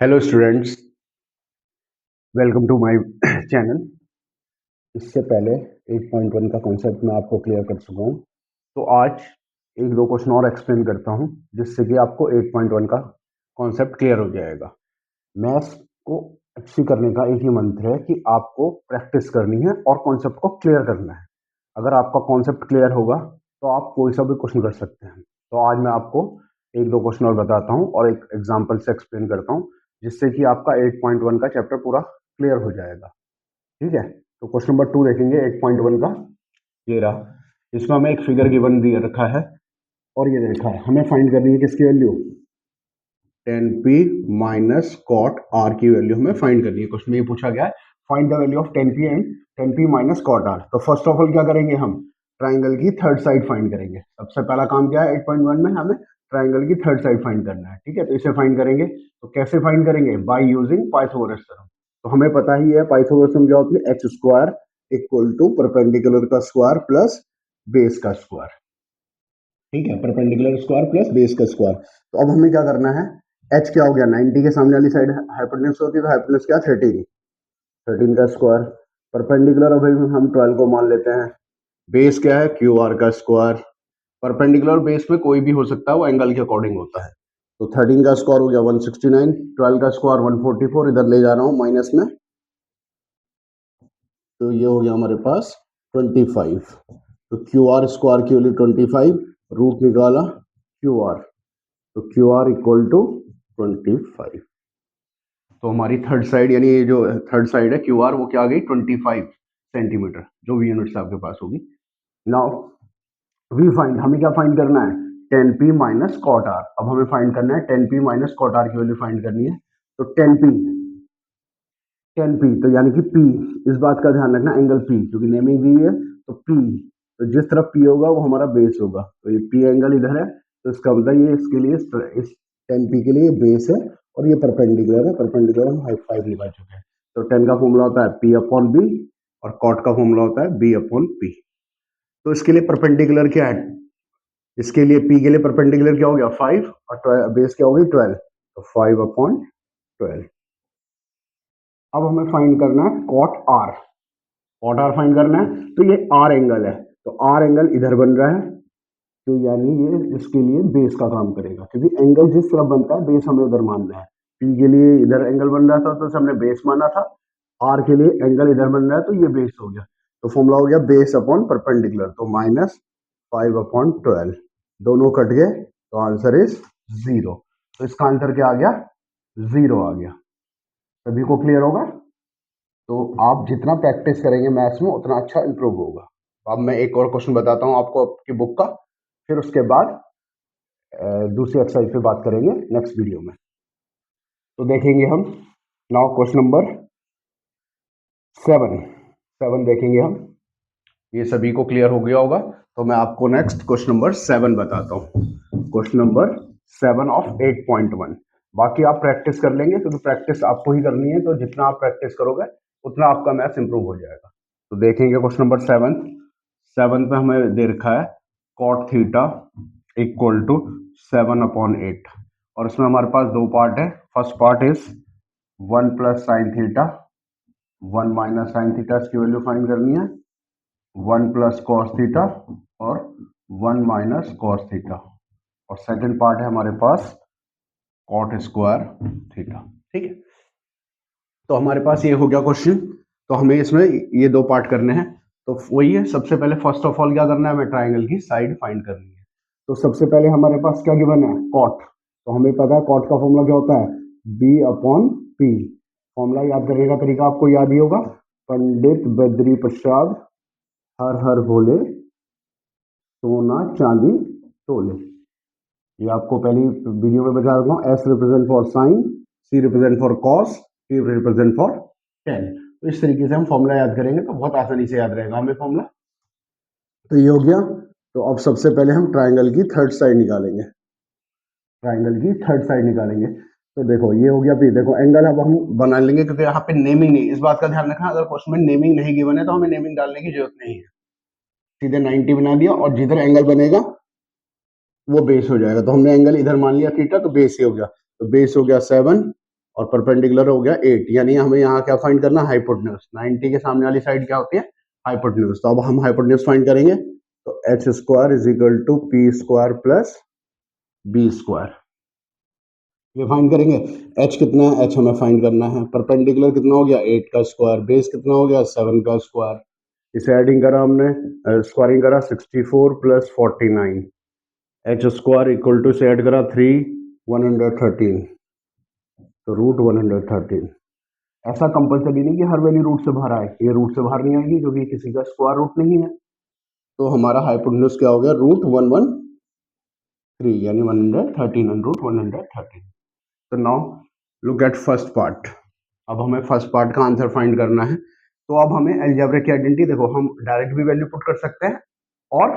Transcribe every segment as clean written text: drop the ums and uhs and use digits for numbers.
Hello students, welcome to my channel. इससे पहले 8.1 का कॉन्सेप्ट मैं आपको क्लियर कर चुका हूँ। तो आज एक दो क्वेश्चन और एक्सप्लेन करता हूँ जिससे कि आपको 8.1 का कॉन्सेप्ट क्लियर हो जाएगा। मैथ्स को अच्छी करने का एक ही मंत्र है कि आपको प्रैक्टिस करनी है और कॉन्सेप्ट को क्लियर करना है। अगर आपका कॉन्सेप्ट क्लियर होगा तो आप कोई सा भी क्वेश्चन कर सकते हैं। तो आज मैं आपको एक दो क्वेश्चन और बताता हूँ और एक एग्जाम्पल से एक्सप्लेन करता हूँ जिससे कि आपका 8.1 का चैप्टर पूरा क्लियर हो जाएगा। ठीक है, तो क्वेश्चन नंबर 2 देखेंगे 8.1 का। ये रहा, इसमें हमें एक फिगर गिवन दिया रखा है और ये देखा है हमें फाइंड करनी है किसकी value, tan P minus cot R की वैल्यू हमें फाइंड करनी है। क्वेश्चन में ये पूछा गया है find the value of tan P and tan P minus cot R. तो फर्स्ट ऑफ ऑल क्या करेंगे, हम ट्राइंगल की थर्ड साइड फाइंड करेंगे। सबसे पहला काम क्या है 8.1 में, हमें ट्राइंगल की थर्ड साइड फाइंड करना है। ठीक है, तो इसे फाइंड करेंगे। तो कैसे फाइंड करेंगे, बाय यूजिंग पाइथागोरस थ्योरम। तो हमें पता ही है पाइथागोरस थ्योरम क्या होती है, X square equal to perpendicular का स्क्वायर प्लस बेस का स्क्वायर। ठीक है, परपेंडिकुलर स्क्वायर प्लस बेस का स्क्वायर। तो अब हमें क्या करना है, एच क्या हो गया 90 के सामने वाली साइड हाइपोटेन्यूज होती है, तो हाइपोटेन्यूज क्या 13, 13 का स्क्वायर। परपेंडिकुलर अभी हम 12 को मान लेते हैं। बेस क्या है क्यू आर का स्क्वायर। परपेंडिकुलर बेस में कोई भी हो सकता है, वो एंगल के अकॉर्डिंग होता है। तो 13 का स्क्वायर हो गया 169, 12 का स्क्वायर 144, इधर ले जा रहा हूं माइनस में, तो ये हो गया हमारे पास 25। तो क्यू आर स्क्वायर की वैल्यू 25, रूट निकाला क्यू आर, तो क्यू आर इक्वल टू 25। तो हमारी थर्ड साइड यानी ये जो थर्ड साइड है क्यू आर, वो क्या आ गई 25 सेंटीमीटर, जो भी यूनिट्स आपके पास होगी। नाउ वी फाइंड, हमें क्या फाइंड करना है, tan P minus cot R. अब हमें फाइंड करना है tan P minus cot R की वैल्यू फाइंड करनी है। तो टेन पी तो यानी कि पी, इस बात का ध्यान रखना एंगल पी, क्योंकि नेमिंग दी हुई है। तो पी, तो जिस तरफ पी होगा वो हमारा बेस होगा। तो ये पी एंगल इधर है, तो इसका मतलब ये इसके लिए इस टेन पी के लिए बेस है और ये परपेंडिकुलर है। परपेंडिकुलर हम हाई 5 निकाल चुके हैं। तो टेन का फॉर्मूला होता है पी अपॉन बी और कॉट का फॉर्मूला होता है बी अपॉन पी। तो इसके लिए परपेंडिकुलर क्या है, इसके लिए पी के लिए परपेंडिकुलर क्या हो गया 5 और बेस क्या होगी 12, तो 5 अपॉन 12। अब हमें फाइंड करना है cot R. Cot R find करना है, तो ये आर एंगल है, तो आर एंगल इधर बन रहा है, तो यानी ये इसके लिए बेस का काम करेगा, क्योंकि एंगल जिस तरफ बनता है बेस हमें उधर मानना है। पी के लिए इधर एंगल बन रहा था तो हमने बेस माना था, आर के लिए एंगल इधर बन रहा है तो ये बेस हो गया। तो फॉर्मूला हो गया बेस अपॉन परपेंडिकुलर, तो माइनस 5 अपॉन 12, दोनों कट गए तो आंसर इज 0। तो इसका आंसर क्या आ गया, 0 आ गया। सभी को क्लियर होगा। तो आप जितना प्रैक्टिस करेंगे मैथ्स में उतना अच्छा इंप्रूव होगा। अब मैं एक और क्वेश्चन बताता हूँ आपको आपकी बुक का, फिर उसके बाद दूसरी एक्सरसाइज पे बात करेंगे नेक्स्ट वीडियो में। तो देखेंगे हम नाउ क्वेश्चन नंबर 7 देखेंगे हम। ये सभी को क्लियर हो गया होगा, तो मैं आपको नेक्स्ट क्वेश्चन नंबर 7 बताता हूँ। Question number 7 of 8.1। बाकी आप प्रैक्टिस कर लेंगे, क्योंकि प्रैक्टिस आपको ही करनी है, तो जितना आप प्रैक्टिस करोगे उतना आपका मैथ्स इंप्रूव हो जाएगा। तो देखेंगे क्वेश्चन नंबर 7 पे हमें दे रखा है कॉट थीटा इक्वल टू 7/8, और इसमें हमारे पास दो पार्ट है। First part is 1 plus sine theta, 1 minus sine theta, इसकी वैल्यू फाइंड करनी है, 1 प्लस कॉस थीटा और 1 माइनस कॉस थीटा, और सेकंड पार्ट है हमारे पास कॉट स्क्वायर थीटा। ठीक है, तो हमारे पास ये हो गया क्वेश्चन। तो हमें इसमें ये दो पार्ट करने हैं। तो वही है, सबसे पहले फर्स्ट ऑफ ऑल क्या करना है, हमें ट्राइंगल की साइड फाइंड करनी है। तो सबसे पहले हमारे पास क्या गिवन है, कॉट। तो हमें पता है कॉट का फॉर्मूला क्या होता है, बी अपॉन पी। फॉर्मूला याद करने का तरीका आपको याद ही होगा, पंडित बद्री प्रसाद हर हर भोले सोना चांदी तोले। ये आपको पहली वीडियो में बता रहा हूँ। S represent for sine, C represent for cos, T represent for tan. तो इस तरीके से हम फॉर्मूला याद करेंगे तो बहुत आसानी से याद रहेगा हमें फॉर्मूला। तो ये हो गया। तो अब सबसे पहले हम ट्राइंगल की थर्ड साइड निकालेंगे। ट्राइंगल की थर्ड साइड निकालेंगे। तो देखो ये हो गया, भी देखो एंगल अब हम बना लेंगे, क्योंकि यहाँ पे नेमिंग नहीं, इस बात का ध्यान रखना, अगर क्वेश्चन में नेमिंग नहीं गिवन है तो हमें नेमिंग डालने की जरूरत नहीं है। सीधे 90 बना दिया और जिधर एंगल बनेगा वो बेस हो जाएगा। तो हमने एंगल इधर मान लिया थीटा, तो बेस ही हो गया। तो बेस हो गया 7 और परपेंडिकुलर हो गया 8, यानी हमें यहाँ क्या फाइंड करना, हाइपोटेन्यूज। 90 के सामने वाली साइड क्या होती है, हाइपोटेन्यूज। तो अब हम हाइपोटेन्यूज फाइंड करेंगे, तो H square is equal to P square plus B square, ये फाइंड करेंगे। एच कितना है, एच हमें फाइंड करना है। परपेंडिकुलर कितना हो गया, 8 का स्क्वायर, बेस कितना हो गया, 7 का स्क्वायर। इसे एडिंग करा हमने, स्क्वायरिंग करा, 64 plus 49, H square equal to से ऐड करा 3 113, तो रूट 113। ऐसा कंपलसरी नहीं कि हर वैल्यू रूट से बाहर आए, ये रूट से बाहर नहीं आएगी क्योंकि किसी का स्क्वायर रूट नहीं है। तो हमारा हाइपोटेन्यूज क्या हो गया, रूट 113, यानी 113 एंड रूट 113। तो now look at first part. अब हमें फर्स्ट पार्ट का आंसर फाइंड करना है। तो अब हमें अलजेब्रा की आइडेंटिटी, देखो हम डायरेक्ट भी वैल्यू पुट कर सकते हैं और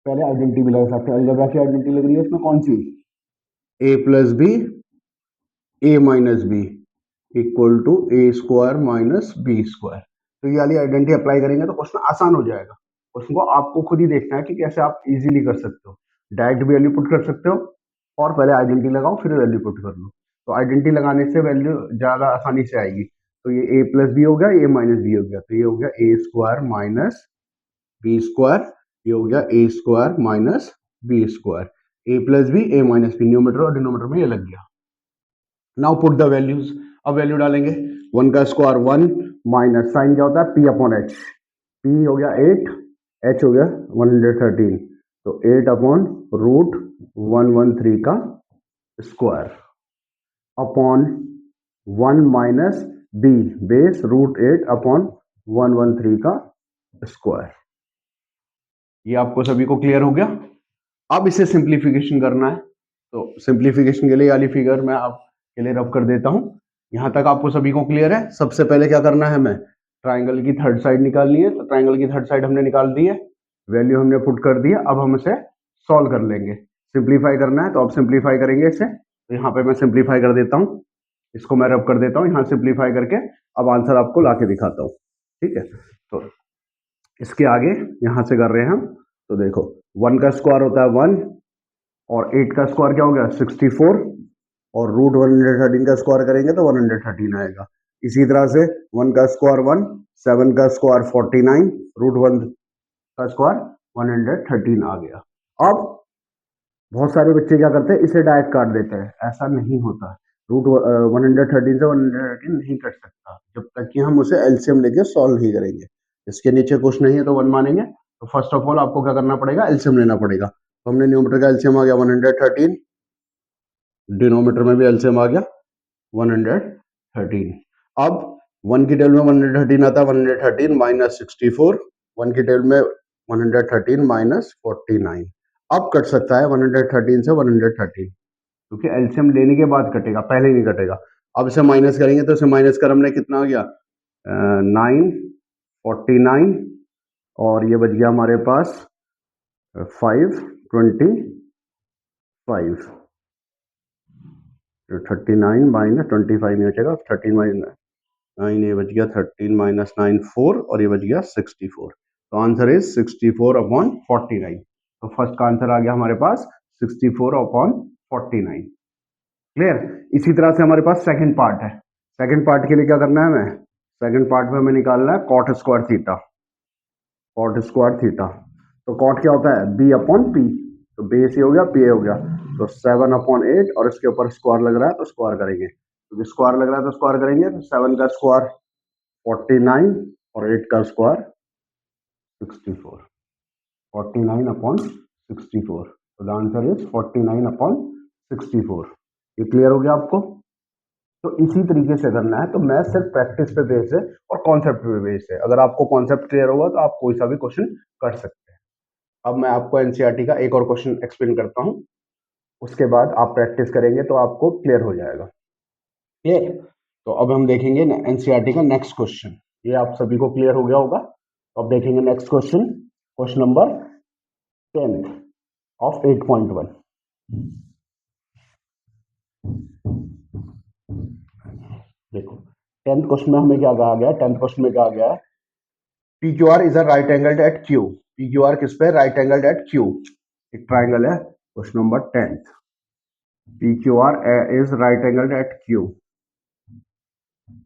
पहले आइडेंटिटी भी लगा सकते हैं। अलजेब्रा की आइडेंटिटी लग रही है इसमें कौन सी, a plus B A minus B equal to A square minus B square. तो ये वाली आइडेंटिटी अप्लाई करेंगे तो क्वेश्चन आसान हो जाएगा। क्वेश्चन को आपको खुद ही देखना है कि कैसे आप इजीली कर सकते हो। डायरेक्ट भी वैल्यू पुट कर सकते हो और पहले आइडेंटिटी लगाओ फिर वैल्यू पुट कर लो। तो आइडेंटिटी लगाने से वैल्यू ज्यादा आसानी से आएगी। तो ये a प्लस बी हो गया, ए माइनस बी हो गया, तो ये हो गया ए स्क्वायर माइनस बी स्क्वायर, ये हो गया ए square minus B square. A plus B, A minus B, numerator और डिनोमिनेटर में ये लग गया। नाउ पुट द वैल्यूज, अब वैल्यू डालेंगे। 1 का स्क्वायर 1 माइनस साइन क्या होता है, पी अपॉन एच, पी हो गया 8, एच हो गया 113, तो 8 अपॉन रूट 113 का square upon 1 minus B base root 8 upon 113 का स्क्वायर। ये आपको सभी को क्लियर हो गया। अब इसे सिंप्लीफिकेशन करना है, तो सिंप्लीफिकेशन के लिए वाली फिगर मैं आपके लिए रब कर देता हूं। यहां तक आपको सभी को क्लियर है। सबसे पहले क्या करना है, हमें ट्राइंगल की थर्ड साइड निकालनी है। तो ट्राइंगल की थर्ड साइड हमने निकाल दी है, वैल्यू हमने पुट कर दी है। अब हम इसे सॉल्व कर लेंगे। सिंप्लीफाई करना है तो अब सिंप्लीफाई करेंगे इसे। तो यहाँ पे मैं सिंप्लीफाई कर देता हूँ, इसको मैं रब कर देता हूँ यहाँ सिंप्लीफाई करके। अब आंसर आपको ला के दिखाता हूँ, ठीक है। तो इसके आगे यहाँ से कर रहे हैं हम। तो देखो 1 का स्क्वायर होता है 1 और 8 का स्क्वायर क्या हो गया 64 और रूट 113 का स्क्वायर करेंगे तो 113 आएगा। इसी तरह से 1 का स्क्वायर 1, 7 का स्क्वायर 49, रूट 1 का स्क्वायर 113 आ गया। अब बहुत सारे बच्चे क्या करते हैं, इसे डायरेक्ट काट देते हैं। ऐसा नहीं होता, रूट 113 से 113 नहीं कट सकता जब तक कि हम उसे एलसीएम लेके सॉल्व नहीं करेंगे। इसके नीचे कुछ नहीं है तो 1 मानेंगे। तो फर्स्ट ऑफ ऑल आपको क्या करना पड़ेगा, एलसीएम लेना पड़ेगा। तो हमने न्यूमरेटर का एलसीएम आ गया 113, डिनोमिनेटर में भी एलसीएम आ गया 113। अब 1 की टेबल में 113 आता है, 113 माइनस 64, 1 की टेबल में 113 माइनस 49। अब कट सकता है 113 से 113, क्योंकि एलसीएम लेने के बाद कटेगा, पहले नहीं कटेगा। अब इसे माइनस करेंगे तो इसे माइनस कर हमने कितना आ गया 949 और ये बच गया हमारे पास 525। 39 माइनस 25 नहीं बचेगा, 13 माइनस 9 ये बच गया 13 माइनस 9 4 और ये बच गया 64। तो आंसर इज 64 अपॉन 49। तो फर्स्ट का आंसर आ गया हमारे पास 64 अपॉन 49। क्लियर। इसी तरह से हमारे पास सेकंड पार्ट है। सेकंड पार्ट के लिए क्या करना है, हमें सेकंड पार्ट में हमें निकालना है cot square theta. Cot square theta, तो कॉट क्या होता है, बी अपॉन पी, तो बेस ये हो गया पी हो गया। तो 7 अपॉन 8 और इसके ऊपर स्क्वायर लग रहा है तो स्क्वायर करेंगे, क्योंकि तो स्क्वायर लग रहा है तो स्क्वायर करेंगे। तो 7 का स्क्वायर 49 और 8 का स्क्वायर 64, 49 अपॉन 64। तो द आंसर इज 49 अपॉन 64। ये क्लियर हो गया आपको। तो इसी तरीके से करना है। तो मैथ सिर्फ प्रैक्टिस पे बेस्ड है और कॉन्सेप्ट पे बेस्ड है। अगर आपको कॉन्सेप्ट क्लियर होगा तो आप कोई सा भी क्वेश्चन कर सकते हैं। अब मैं आपको एनसीईआरटी का एक और क्वेश्चन एक्सप्लेन करता हूं, उसके बाद आप प्रैक्टिस करेंगे तो आपको क्लियर हो जाएगा। क्लियर। तो अब हम देखेंगे एनसीईआरटी का नेक्स्ट क्वेश्चन। ये आप सभी को क्लियर हो गया होगा। तो अब देखेंगे next question, question number 10 of 8.1। देखो 10th क्वेश्चन में हमें क्या कहा गया, 10th क्वेश्चन में कहा गया है P Q R is a right angled at Q. P Q R किस पे, राइट एंगल्ड एट क्यू। एक ट्राइंगल है, question number 10th। P Q R is right angle at Q,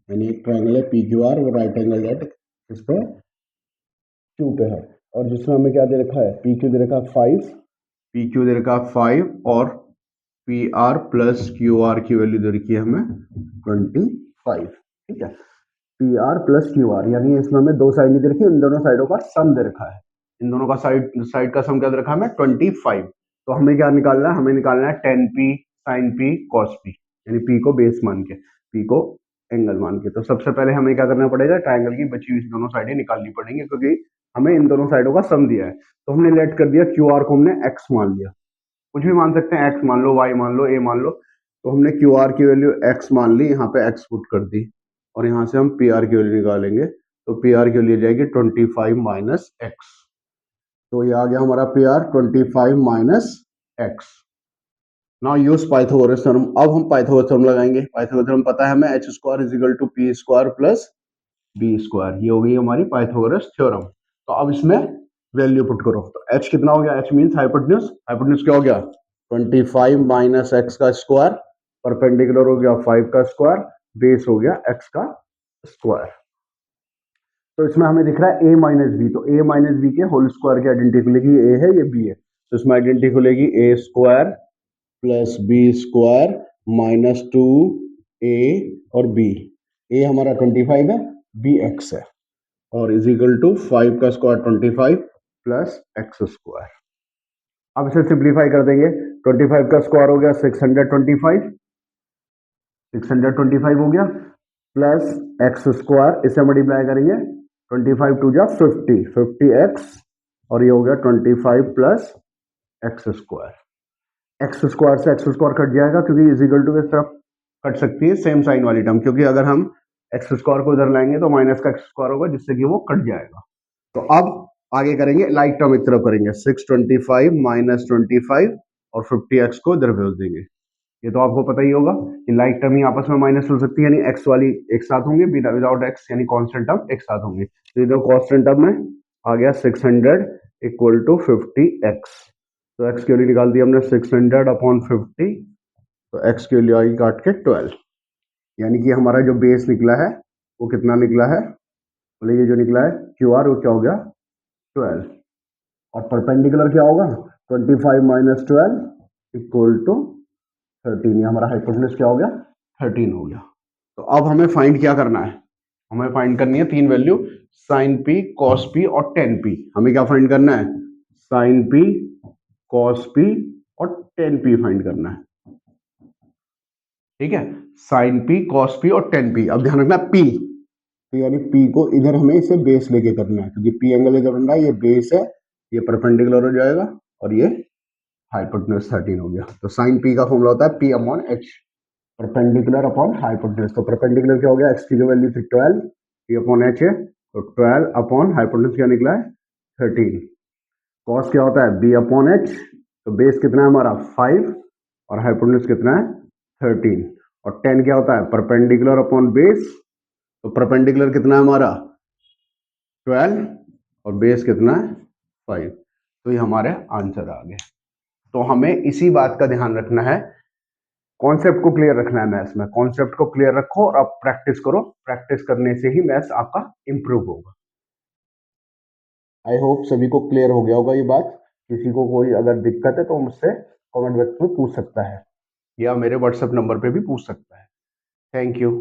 यानी एक ट्रायंगल है पी क्यू आर, वो right angle at इस पे क्यू पे है, और जिसमें हमें क्या दे रखा है, पी क्यू दे रखा है 5, पी क्यू दे रखा है 5 और P R plus Q R की वैल्यू दे रखी है हमें 25, ठीक है। P R plus Q R, यानी इसमें हमें दो साइड नहीं दे रखी, इन दोनों साइडों का सम दे रखा है, इन दोनों का साइड का सम क्या दे रखा है हमें 25। तो हमें क्या निकालना है, हमें निकालना है tan P sine P cos P, यानी पी को बेस मान के, पी को एंगल मान के। तो सबसे पहले हमें क्या करना पड़ेगा, ट्रायंगल की बची हुई दोनों साइडें निकालनी पड़ेंगी, क्योंकि हमें इन दोनों साइडों का सम दिया है। तो हमने लेट कर दिया क्यू आर को, हमने एक्स मान लिया, कुछ भी मान सकते हैं, एक्स मान लो, वाई मान लो, ए मान लो। तो हमने क्यू आर की वैल्यू एक्स मान ली, यहाँ पे एक्स पुट कर दी, और यहाँ से हम पी आर की वैल्यू निकालेंगे। तो पी आर की वैल्यू जाएगी 25 माइनस एक्स, तो ये आ गया हमारा P R 25 minus X. Now use Pythagoras theorem. अब हम पाइथागोरस थ्योरम लगाएंगे। पाइथागोरस थ्योरम पता है हमें, H square is equal to P square plus B square, ये हो गई हमारी पाइथागोरस थ्योरम। तो अब इसमें वैल्यू पुट करो। तो h कितना हो गया, h मींस हाइपोटेन्यूज, हाइपोटेन्यूज क्या हो गया 25 माइनस एक्स का स्क्वायर, परपेंडिकुलर हो गया 5 का स्क्वायर, बेस हो गया x का स्क्वायर। तो इसमें हमें दिख रहा है a माइनस बी, तो a माइनस बी के होल स्क्वायर की आइडेंटिटी खुलेगी, a है ये b है, तो इसमें आइडेंटिटी खुलेगी a square plus B square minus 2a और b, a हमारा 25 है, b x है, और इज इक्वल टू 5 का स्क्वायर 25 प्लस एक्स स्क्वायर। अब इसे सिंप्लीफाई कर देंगे, 25 का स्क्वायर हो गया 625, 625 हो गया, प्लस एक्स स्क्वायर, इसे मल्टीप्लाई करेंगे 25 टू जा 50, 50x, और ये हो गया 25 plus x square. X square से एक्स स्क्वायर कट जाएगा, क्योंकि इज इक्वल टू के तरफ कट सकती है सेम साइन वाली टर्म, क्योंकि अगर हम एक्स स्क्वायर को इधर लाएंगे तो माइनस का एक्स स्क्वायर होगा, जिससे कि वो कट जाएगा। तो अब आगे करेंगे, लाइक टर्म एक तरफ करेंगे, 625 माइनस 25 और 50x को इधर भेज देंगे। ये तो आपको पता ही होगा कि लाइक टर्म ही आपस में माइनस हो सकती है, यानी एक्स वाली एक साथ होंगे, विदाउट एक्स यानी कांस्टेंट टर्म एक साथ होंगे। तो इधर कांस्टेंट टर्म में आ गया 600 इक्वल टू 50x, तो एक्स की वैल्यू निकाल दी हमने 600 अपॉन 50, तो एक्स की वैल्यू आई काट के 12, यानी कि हमारा जो बेस निकला है वो कितना निकला है, बोले ये जो निकला है क्यू आर, वो क्या हो गया 12, और परपेंडिकुलर क्या होगा 25 माइनस 12 इक्वल टू 13, ये हमारा हाइपोटेन्यूज क्या हो गया 13 हो गया। तो अब हमें फाइंड क्या करना है, हमें फाइंड करनी है तीन value, sine P, cos P और टेन पी। हमें क्या फाइंड करना है, साइन पी, कॉस पी और टेन पी फाइंड करना है, ठीक है। साइन पी, कॉस पी और टेन पी। अब ध्यान रखना पी, तो यानी पी को इधर हमें इसे बेस लेके करना है, क्योंकि पी एंगल इधर बन रहा है, ये बेस है, ये परपेंडिकुलर हो जाएगा, और ये हाइपोटेन्यूज 13 हो गया। तो साइन पी का फॉर्मूला होता है P upon H, perpendicular upon hypotenuse. तो परपेंडिकुलर क्या हो गया, एक्स की जो वैल्यू थी 12, पी अपॉन एच है, तो 12 अपॉन हाइपोटेन्यूज क्या निकला है 13। कॉस क्या होता है बी अपॉन एच, तो बेस कितना है हमारा 5 और हाइपोटेन्यूज कितना है 13, और 10 क्या होता है परपेंडिकुलर अपॉन बेस, तो परपेंडिकुलर कितना है हमारा 12 और बेस कितना है 5, तो ये हमारे आंसर आ गए। तो हमें इसी बात का ध्यान रखना है, कॉन्सेप्ट को क्लियर रखना है मैथ्स में, कॉन्सेप्ट को क्लियर रखो और अब प्रैक्टिस करो, प्रैक्टिस करने से ही मैथ्स आपका इंप्रूव होगा। आई होप सभी को क्लियर हो गया होगा ये बात। किसी को कोई अगर दिक्कत है तो मुझसे कमेंट बॉक्स में पूछ सकता है, या मेरे व्हाट्सएप नंबर पे भी पूछ सकता है। Thank you.